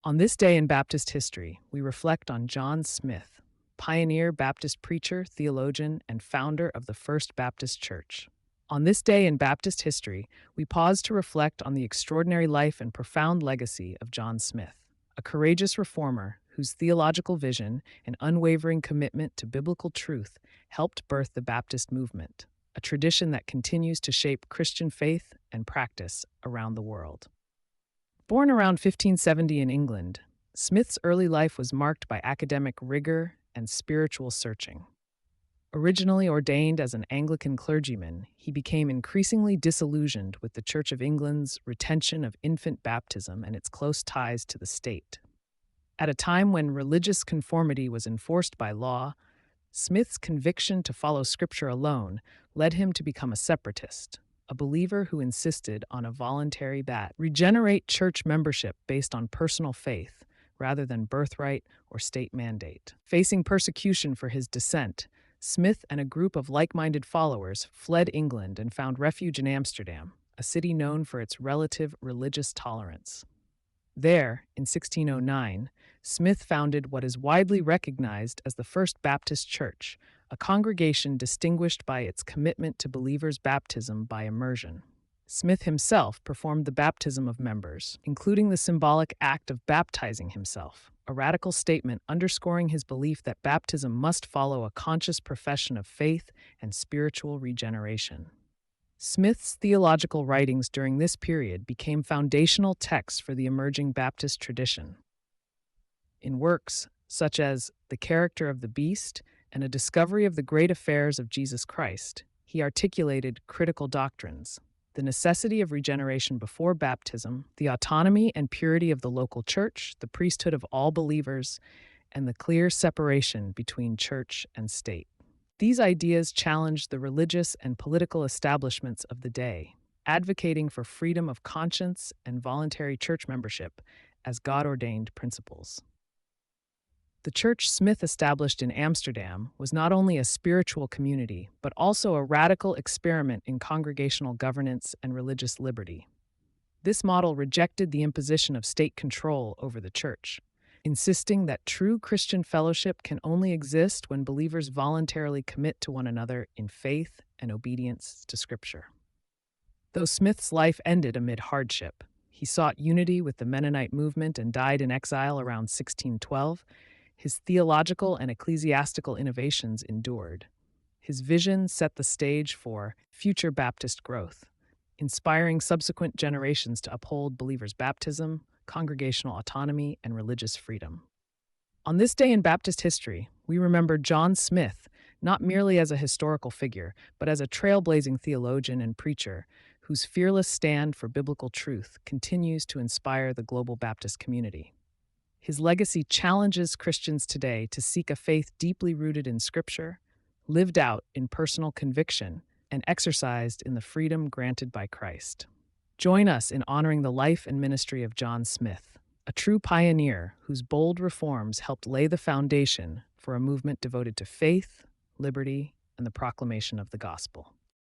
On this day in Baptist history, we reflect on John Smyth, pioneer Baptist preacher, theologian, and founder of the First Baptist Church. On this day in Baptist history, we pause to reflect on the extraordinary life and profound legacy of John Smyth, a courageous reformer whose theological vision and unwavering commitment to biblical truth helped birth the Baptist movement, a tradition that continues to shape Christian faith and practice around the world. Born around 1570 in England, Smith's early life was marked by academic rigor and spiritual searching. Originally ordained as an Anglican clergyman, he became increasingly disillusioned with the Church of England's retention of infant baptism and its close ties to the state. At a time when religious conformity was enforced by law, Smith's conviction to follow Scripture alone led him to become a separatist, a believer who insisted on a voluntary regenerate church membership based on personal faith rather than birthright or state mandate. Facing persecution for his dissent, Smith and a group of like-minded followers fled England and found refuge in Amsterdam, a city known for its relative religious tolerance. There, in 1609, Smith founded what is widely recognized as the First Baptist Church, a congregation distinguished by its commitment to believers' baptism by immersion. Smith himself performed the baptism of members, including the symbolic act of baptizing himself, a radical statement underscoring his belief that baptism must follow a conscious profession of faith and spiritual regeneration. Smith's theological writings during this period became foundational texts for the emerging Baptist tradition. In works such as The Character of the Beast and A Discovery of the Great Affairs of Jesus Christ, he articulated critical doctrines: the necessity of regeneration before baptism, the autonomy and purity of the local church, the priesthood of all believers, and the clear separation between church and state. These ideas challenged the religious and political establishments of the day, advocating for freedom of conscience and voluntary church membership as God-ordained principles. The church Smith established in Amsterdam was not only a spiritual community, but also a radical experiment in congregational governance and religious liberty. This model rejected the imposition of state control over the church, insisting that true Christian fellowship can only exist when believers voluntarily commit to one another in faith and obedience to Scripture. Though Smith's life ended amid hardship, he sought unity with the Mennonite movement and died in exile around 1612. His theological and ecclesiastical innovations endured. His vision set the stage for future Baptist growth, inspiring subsequent generations to uphold believers' baptism, congregational autonomy, and religious freedom. On this day in Baptist history, we remember John Smyth not merely as a historical figure, but as a trailblazing theologian and preacher whose fearless stand for biblical truth continues to inspire the global Baptist community. His legacy challenges Christians today to seek a faith deeply rooted in Scripture, lived out in personal conviction, and exercised in the freedom granted by Christ. Join us in honoring the life and ministry of John Smyth, a true pioneer whose bold reforms helped lay the foundation for a movement devoted to faith, liberty, and the proclamation of the gospel.